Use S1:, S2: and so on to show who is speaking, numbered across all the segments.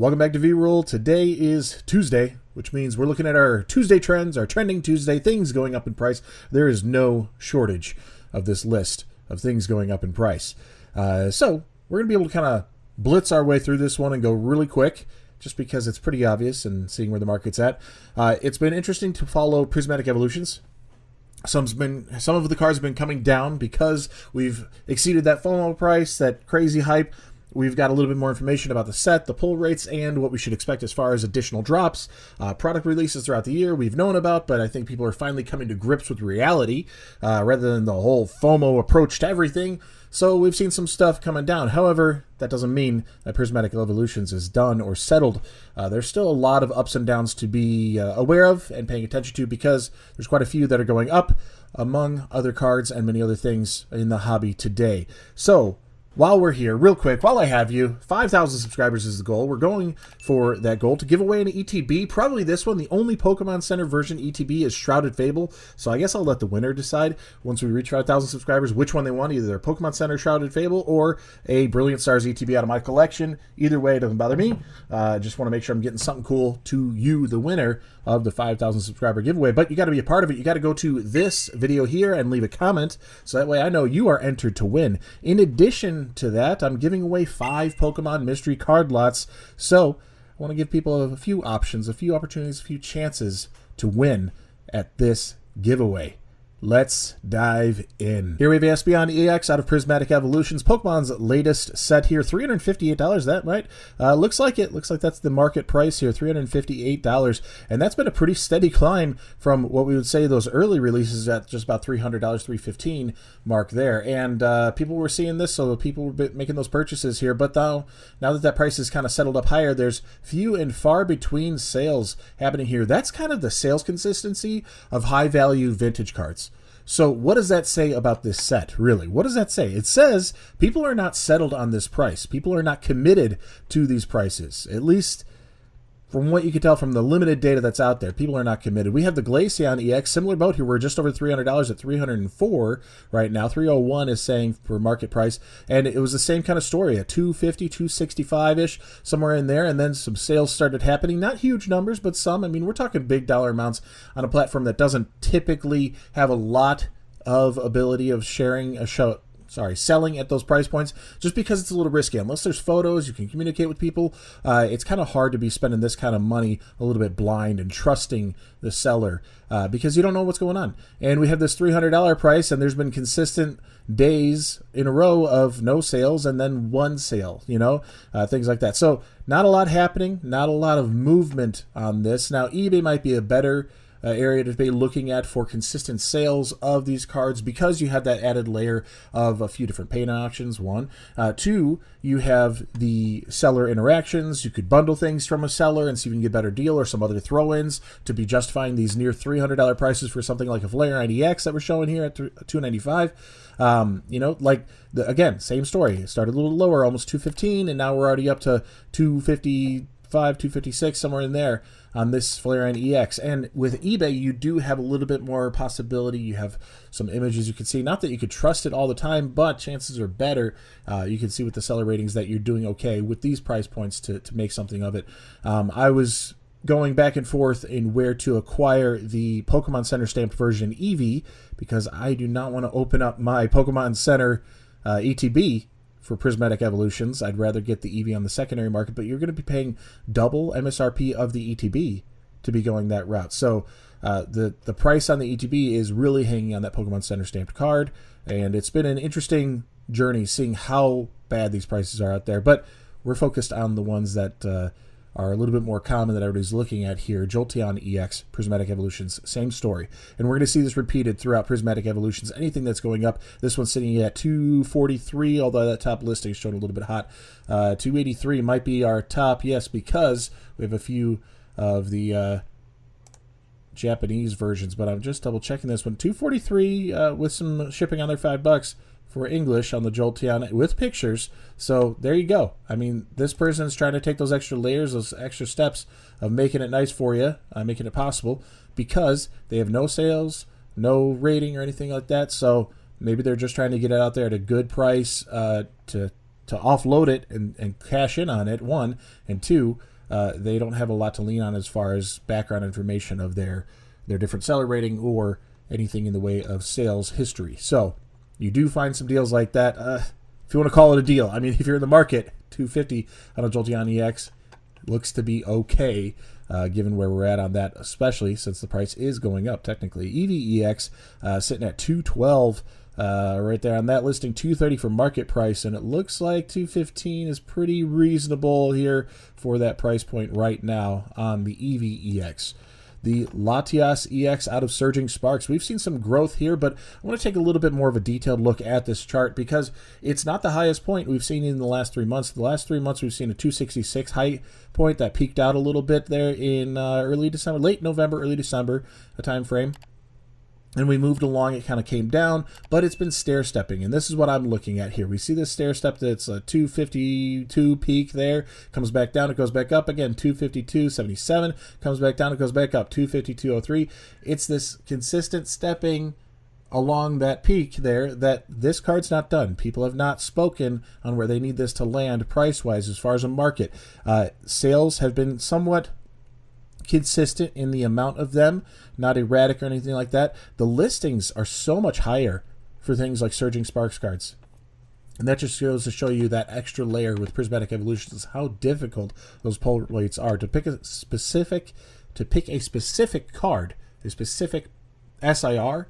S1: Welcome back to V-Roll. Today is Tuesday, which means we're looking at our Tuesday trends, our trending Tuesday, things going up in price. There is no shortage of this list of things going up in price. So we're going to be able to kind of blitz our way through this one and go really quick, just because it's pretty obvious and seeing where the market's at. It's been interesting to follow prismatic evolutions. Some of the cards have been coming down because we've exceeded that FOMO price, that crazy hype. We've got a little bit more information about the set, the pull rates, and what we should expect as far as additional drops. Product releases throughout the year we've known about, but I think people are finally coming to grips with reality rather than the whole FOMO approach to everything. So we've seen some stuff coming down. However, that doesn't mean that Prismatic Evolutions is done or settled. There's still a lot of ups and downs to be aware of and paying attention to, because there's quite a few that are going up, among other cards and many other things in the hobby today. So while we're here, real quick, while I have you, 5,000 subscribers is the goal. We're going for that goal to give away an ETB. Probably this one. The only Pokemon Center version ETB is Shrouded Fable. So I guess I'll let the winner decide once we reach 5,000 subscribers which one they want, either a Pokemon Center Shrouded Fable or a Brilliant Stars ETB out of my collection. Either way, it doesn't bother me. Just want to make sure I'm getting something cool to you, the winner of the 5,000 subscriber giveaway. But you got to be a part of it. You got to go to this video here and leave a comment, so that way I know you are entered to win. In addition to that, I'm giving away 5 Pokemon mystery card lots. So I want to give people a few options, a few opportunities, a few chances to win at this giveaway. Let's dive in. Here we have Espeon EX out of Prismatic Evolutions, Pokemon's latest set here, $358. Is that right? Looks like it. Looks like that's the market price here, $358, and that's been a pretty steady climb from what we would say those early releases at just about $300, $315 mark there. And people were seeing this, so people were making those purchases here. But now that price is kind of settled up higher, there's few and far between sales happening here. That's kind of the sales consistency of high-value vintage cards. So what does that say about this set, really? What does that say? It says people are not settled on this price. People are not committed to these prices. At least from what you can tell from the limited data that's out there, people are not committed. We have the Glaceon EX, similar boat here. We're just over $300 at $304 right now. $301 is saying for market price. And it was the same kind of story at $250, $265-ish, somewhere in there. And then some sales started happening. Not huge numbers, but some. I mean, we're talking big dollar amounts on a platform that doesn't typically have a lot of ability of sharing a show. Selling at those price points, just because it's a little risky. Unless there's photos, you can communicate with people. It's kind of hard to be spending this kind of money a little bit blind and trusting the seller because you don't know what's going on. And we have this $300 price, and there's been consistent days in a row of no sales and then one sale, things like that. So not a lot happening, not a lot of movement on this. Now, eBay might be a better area to be looking at for consistent sales of these cards, because you have that added layer of a few different payment options. 1, 2, you have the seller interactions. You could bundle things from a seller and see if you can get a better deal, or some other throw-ins to be justifying these near $300 prices for something like a Flareon EX that we're showing here at $295. Again, same story. It started a little lower, almost $215, and now we're already up to $255, $256, somewhere in there on this Flareon EX. And with eBay, you do have a little bit more possibility. You have some images you can see. Not that you could trust it all the time, but chances are better. You can see with the seller ratings that you're doing okay with these price points to make something of it. I was going back and forth in where to acquire the Pokemon Center stamped version EV, because I do not want to open up my Pokemon Center ETB for Prismatic Evolutions. I'd rather get the EV on the secondary market, but you're going to be paying double MSRP of the ETB to be going that route. So the price on the ETB is really hanging on that Pokemon Center stamped card, and it's been an interesting journey seeing how bad these prices are out there. But we're focused on the ones that are a little bit more common that everybody's looking at here. Jolteon EX, Prismatic Evolutions, same story. And we're going to see this repeated throughout Prismatic Evolutions. Anything that's going up, this one's sitting at 243, although that top listing is showing a little bit hot. 283 might be our top, yes, because we have a few of the Japanese versions, but I'm just double checking this one. 243 with some shipping on there, $5 for English on the Jolteon with pictures. So there you go. I mean, this person's trying to take those extra layers, those extra steps of making it nice for you, making it possible, because they have no sales, no rating or anything like that. So maybe they're just trying to get it out there at a good price to to offload it and cash in on it, one, and two, they don't have a lot to lean on as far as background information of their different seller rating or anything in the way of sales history. So you do find some deals like that. If you want to call it a deal, I mean, if you're in the market, $250 on a Jolteon EX looks to be okay, given where we're at on that, especially since the price is going up technically. Eevee EX sitting at $212 right there on that listing, $230 for market price, and it looks like $215 is pretty reasonable here for that price point right now on the Eevee EX. The Latias EX out of Surging Sparks. We've seen some growth here, but I want to take a little bit more of a detailed look at this chart because it's not the highest point we've seen in the last 3 months. The last 3 months we've seen a 266 high point that peaked out a little bit there in early December, late November, early December, a time frame. And we moved along, it kind of came down, but it's been stair-stepping, and this is what I'm looking at here. We see this stair-step that's a 252 peak there, comes back down, it goes back up again, 252.77, comes back down, it goes back up, 252.03. It's this consistent stepping along that peak there that this card's not done. People have not spoken on where they need this to land price-wise as far as a market. Sales have been somewhat consistent in the amount of them, not erratic or anything like that. The listings are so much higher for things like Surging Sparks cards. And that just goes to show you that extra layer with Prismatic Evolutions, how difficult those pull rates are. To pick a specific card, a specific SIR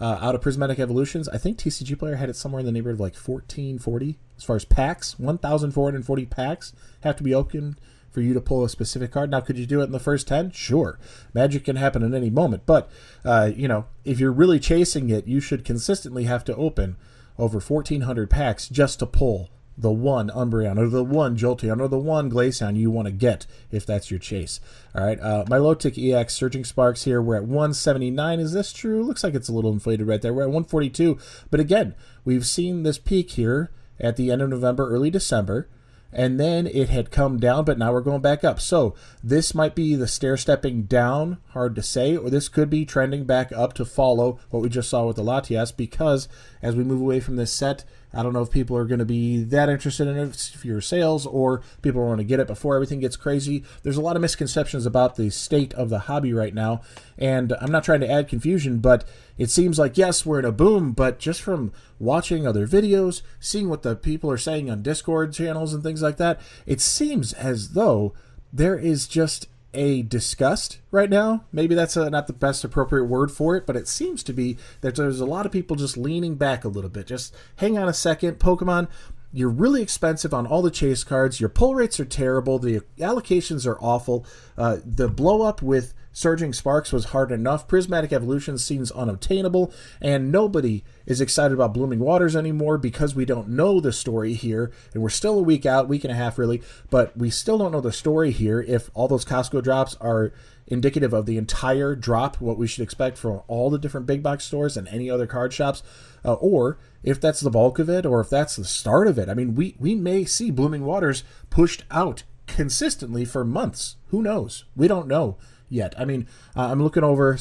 S1: out of Prismatic Evolutions, I think TCG Player had it somewhere in the neighborhood of like 1440 as far as packs. 1,440 packs have to be opened for you to pull a specific card. Now, could you do it in the first 10? Sure. Magic can happen at any moment. But, if you're really chasing it, you should consistently have to open over 1,400 packs just to pull the one Umbreon or the one Jolteon or the one Glaceon you want to get if that's your chase. All right. Milotic EX, Surging Sparks here. We're at 179. Is this true? Looks like it's a little inflated right there. We're at 142. But again, we've seen this peak here at the end of November, early December. And then it had come down, but now we're going back up. So this might be the stair-stepping down, hard to say, or this could be trending back up to follow what we just saw with the Latias, because as we move away from this set, I don't know if people are going to be that interested in it for your sales, or people want to get it before everything gets crazy. There's a lot of misconceptions about the state of the hobby right now, and I'm not trying to add confusion, but it seems like, yes, we're in a boom, but just from watching other videos, seeing what the people are saying on Discord channels and things like that, it seems as though there is just a disgust right now. Maybe that's not the best appropriate word for it, but it seems to be that there's a lot of people just leaning back a little bit. Just hang on a second. Pokemon, you're really expensive on all the chase cards. Your pull rates are terrible. The allocations are awful. The blow up with Surging Sparks was hard enough. Prismatic Evolution seems unobtainable, and nobody is excited about Blooming Waters anymore because we don't know the story here, and we're still a week out, week and a half really, but we still don't know the story here if all those Costco drops are indicative of the entire drop, what we should expect from all the different big box stores and any other card shops, or if that's the bulk of it, or if that's the start of it. I mean, we may see Blooming Waters pushed out consistently for months. Who knows? We don't know yet. I mean, I'm looking over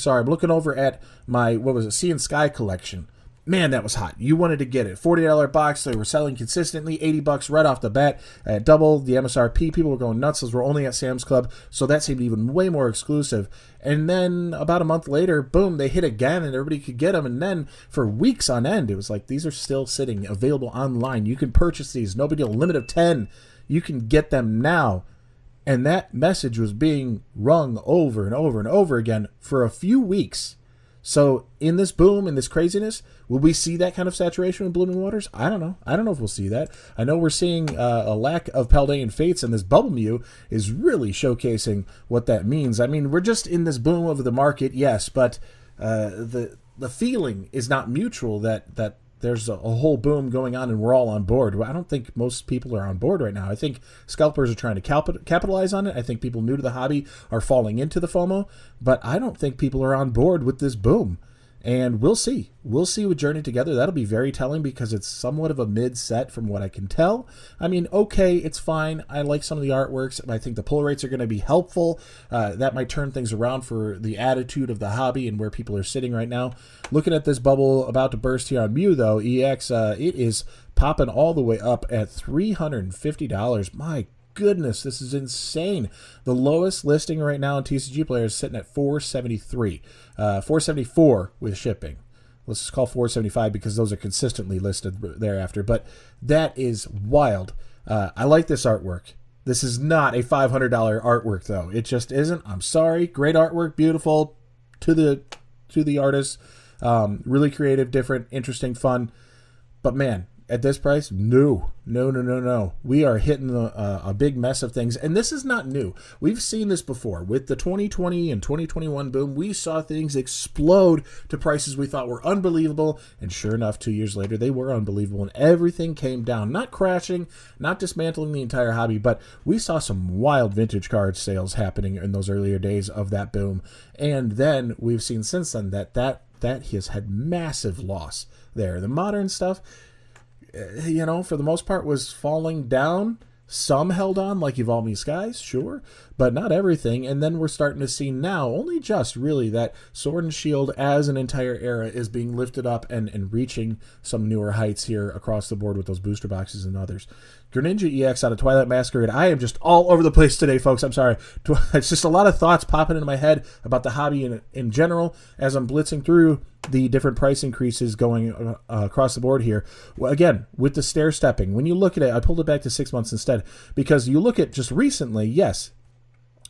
S1: at my, Sea and Sky collection. Man, that was hot. You wanted to get it. $40 box. They were selling consistently, $80 right off the bat, at double the MSRP. People were going nuts. Those were only at Sam's Club, so that seemed even way more exclusive. And then about a month later, boom, they hit again, and everybody could get them. And then for weeks on end, it was like, these are still sitting available online. You can purchase these. No big deal. Limit of 10. You can get them now. And that message was being rung over and over and over again for a few weeks. So in this boom, in this craziness, will we see that kind of saturation with Blooming Waters? I don't know. I don't know if we'll see that. I know we're seeing a lack of Paldean Fates, and this Bubble Mew is really showcasing what that means. I mean, we're just in this boom of the market, yes, but the feeling is not mutual that there's a whole boom going on and we're all on board. I don't think most people are on board right now. I think scalpers are trying to capitalize on it. I think people new to the hobby are falling into the FOMO, but I don't think people are on board with this boom. And we'll see. We'll see with Journey Together. That'll be very telling because it's somewhat of a mid-set from what I can tell. I mean, okay, it's fine. I like some of the artworks. I think the pull rates are going to be helpful. That might turn things around for the attitude of the hobby and where people are sitting right now. Looking at this bubble about to burst here on Mew, though, EX, it is popping all the way up at $350. My goodness, this is insane. The lowest listing right now in TCG Player is sitting at $473, $474 with shipping. Let's just call 475 because those are consistently listed thereafter. But that is wild. I like this artwork. This is not a $500 artwork though. It just isn't. I'm sorry. Great artwork, beautiful to the artist. Really creative, different, interesting, fun. But man, at this price, no. We are hitting a big mess of things, and this is not new. We've seen this before. With the 2020 and 2021 boom, we saw things explode to prices we thought were unbelievable, and sure enough, 2 years later, they were unbelievable, and everything came down. Not crashing, not dismantling the entire hobby, but we saw some wild vintage card sales happening in those earlier days of that boom, and then we've seen since then that has had massive loss there. The modern stuff, you know, for the most part was falling down. Some held on, like Evolving Skies, sure, but not everything. And then we're starting to see now, only just really, that Sword and Shield as an entire era is being lifted up and reaching some newer heights here across the board with those booster boxes and others. Greninja EX out of Twilight Masquerade. I am just all over the place today, folks. I'm sorry. It's just a lot of thoughts popping into my head about the hobby in general as I'm blitzing through the different price increases going across the board here. Well, again, with the stair stepping, when you look at it, I pulled it back to 6 months instead because you look at just recently, yes,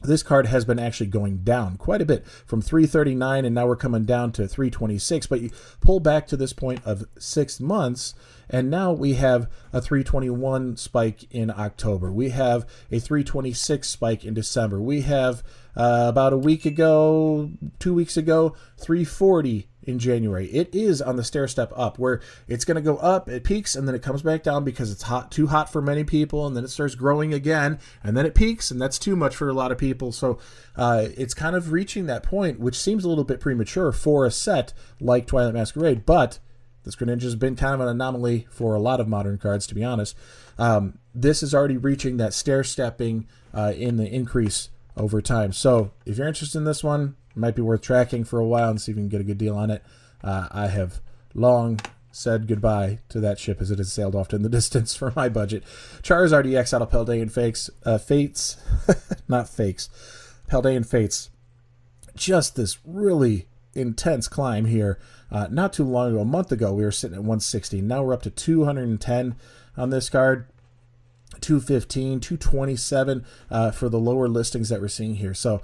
S1: this card has been actually going down quite a bit from 339 and now we're coming down to 326. But you pull back to this point of 6 months and now we have a 321 spike in October. We have a 326 spike in December. We have about a week ago, 2 weeks ago, 340 in January. It is on the stair step up where it's going to go up, it peaks, and then it comes back down because it's too hot for many people, and then it starts growing again, and then it peaks, and that's too much for a lot of people. So it's kind of reaching that point, which seems a little bit premature for a set like Twilight Masquerade, but this Greninja has been kind of an anomaly for a lot of modern cards, to be honest. This is already reaching that stair stepping in the increase over time. So if you're interested in this one, it might be worth tracking for a while and see if you can get a good deal on it. I have long said goodbye to that ship as it has sailed off in the distance for my budget. Charizard EX out of Paldean Fates, not Fakes, Paldean Fates. Just this really intense climb here. Not too long ago, a month ago, we were sitting at 160. Now we're up to 210 on this card. 215, 227 for the lower listings that we're seeing here. So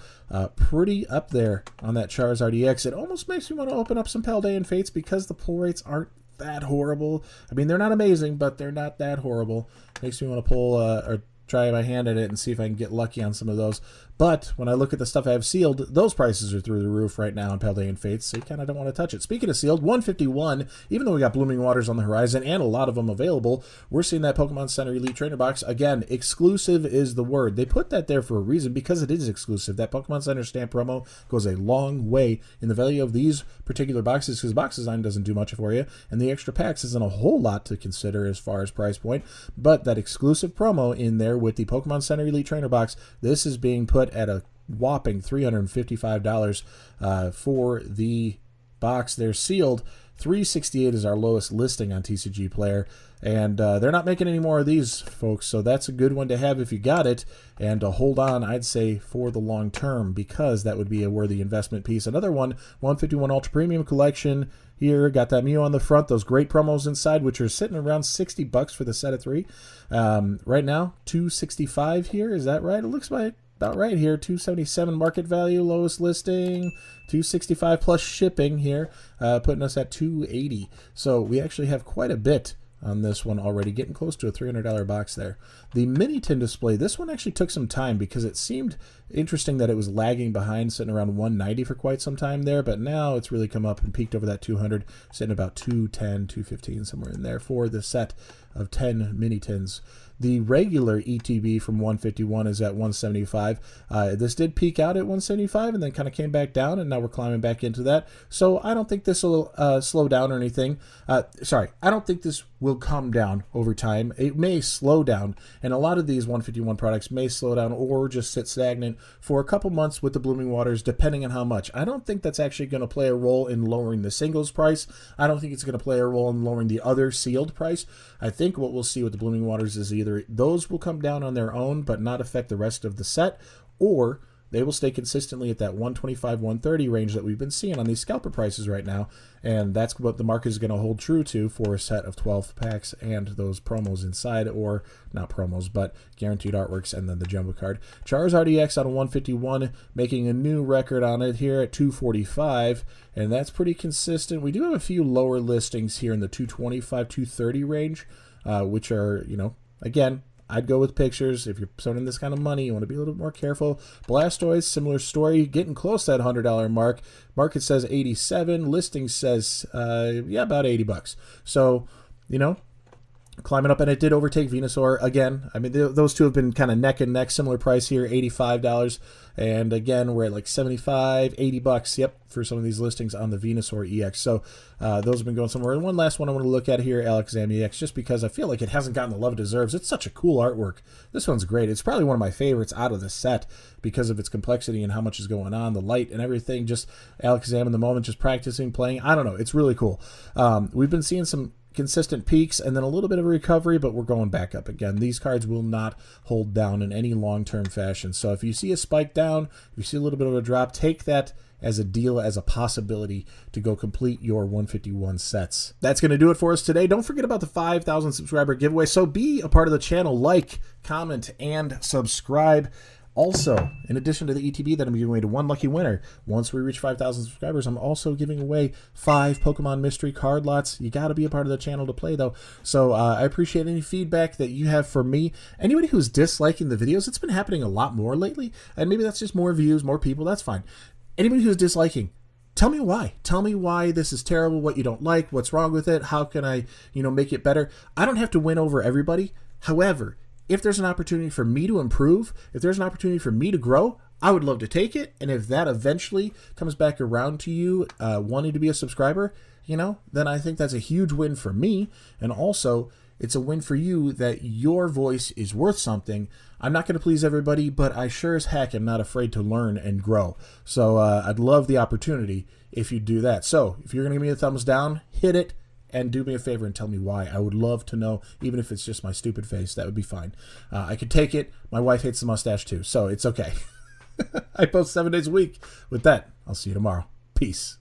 S1: pretty up there on that Charizard EX. It almost makes me want to open up some Paldean Fates because the pull rates aren't that horrible. I mean, they're not amazing, but they're not that horrible. Makes me want to pull or try my hand at it and see if I can get lucky on some of those. But when I look at the stuff I have sealed, those prices are through the roof right now in Paldean Fates, so you kind of don't want to touch it. Speaking of sealed, 151, even though we got Blooming Waters on the horizon and a lot of them available, we're seeing that Pokemon Center Elite Trainer Box. Again, exclusive is the word. They put that there for a reason because it is exclusive. That Pokemon Center stamp promo goes a long way in the value of these particular boxes because box design doesn't do much for you, and the extra packs isn't a whole lot to consider as far as price point, but that exclusive promo in there with the Pokemon Center Elite Trainer Box, this is being put at a whopping $355 for the box. They're sealed. $368 is our lowest listing on TCG Player, and they're not making any more of these, folks, so that's a good one to have if you got it, and to hold on, I'd say, for the long term, because that would be a worthy investment piece. Another one, 151 Ultra Premium Collection here, got that Mew on the front, those great promos inside, which are sitting around $60 for the set of 3. Right now, $265 here, is that right? It looks like about right here. $277 market value, lowest listing, $265 plus shipping here, putting us at $280. So we actually have quite a bit on this one already, getting close to a $300 box there. The mini tin display, this one actually took some time because it seemed interesting that it was lagging behind, sitting around 190 for quite some time there, but now it's really come up and peaked over that 200, sitting about 210, 215, somewhere in there for the set of 10 mini tins. The regular ETB from 151 is at 175. This did peak out at 175 and then kind of came back down, and now we're climbing back into that. So I don't think this will slow down or anything. Sorry, I don't think this will come down over time. It may slow down, and a lot of these 151 products may slow down or just sit stagnant for a couple months with the blooming waters, depending on how much. I don't think that's actually going to play a role in lowering the singles price. I don't think it's going to play a role in lowering the other sealed price. I think what we'll see with the blooming waters is either those will come down on their own but not affect the rest of the set, or they will stay consistently at that 125, 130 range that we've been seeing on these scalper prices right now, and that's what the market is going to hold true to for a set of 12 packs and those promos inside, or not promos, but guaranteed artworks, and then the jumbo card. Charizard EX out of 151, making a new record on it here at 245, and that's pretty consistent. We do have a few lower listings here in the 225, 230 range, which are, you know, again, I'd go with pictures. If you're spending this kind of money, you want to be a little bit more careful. Blastoise, similar story, getting close to that $100 mark. Market says 87. Listing says, yeah, about 80 bucks. So, you know, climbing up, and it did overtake Venusaur again. I mean, those two have been kind of neck and neck, similar price here, $85. And again, we're at like 75, 80 bucks, yep, for some of these listings on the Venusaur EX. So those have been going somewhere. And one last one I want to look at here, Alakazam EX, just because I feel like it hasn't gotten the love it deserves. It's such a cool artwork. This one's great. It's probably one of my favorites out of the set because of its complexity and how much is going on, the light and everything. Just Alakazam in the moment, just practicing, playing. I don't know. It's really cool. We've been seeing some consistent peaks and then a little bit of a recovery, but we're going back up again. These cards will not hold down in any long-term fashion. So if you see a spike down, if you see a little bit of a drop, take that as a deal, as a possibility to go complete your 151 sets. That's going to do it for us today. Don't forget about the 5,000 subscriber giveaway. So be a part of the channel, like, comment, and subscribe. Also, in addition to the ETB that I'm giving away to one lucky winner, once we reach 5,000 subscribers, I'm also giving away 5 Pokemon mystery card lots. You got to be a part of the channel to play, though. So I appreciate any feedback that you have for me. Anybody who's disliking the videos, it's been happening a lot more lately, and maybe that's just more views, more people, that's fine. Anybody who's disliking, tell me why. Tell me why this is terrible, what you don't like, what's wrong with it, how can I, make it better. I don't have to win over everybody. However, if there's an opportunity for me to improve, if there's an opportunity for me to grow, I would love to take it. And if that eventually comes back around to you wanting to be a subscriber, then I think that's a huge win for me. And also, it's a win for you that your voice is worth something. I'm not going to please everybody, but I sure as heck am not afraid to learn and grow. So I'd love the opportunity if you do that. So if you're going to give me a thumbs down, hit it. And do me a favor and tell me why. I would love to know, even if it's just my stupid face. That would be fine. I could take it. My wife hates the mustache too, so it's okay. I post 7 days a week. With that, I'll see you tomorrow. Peace.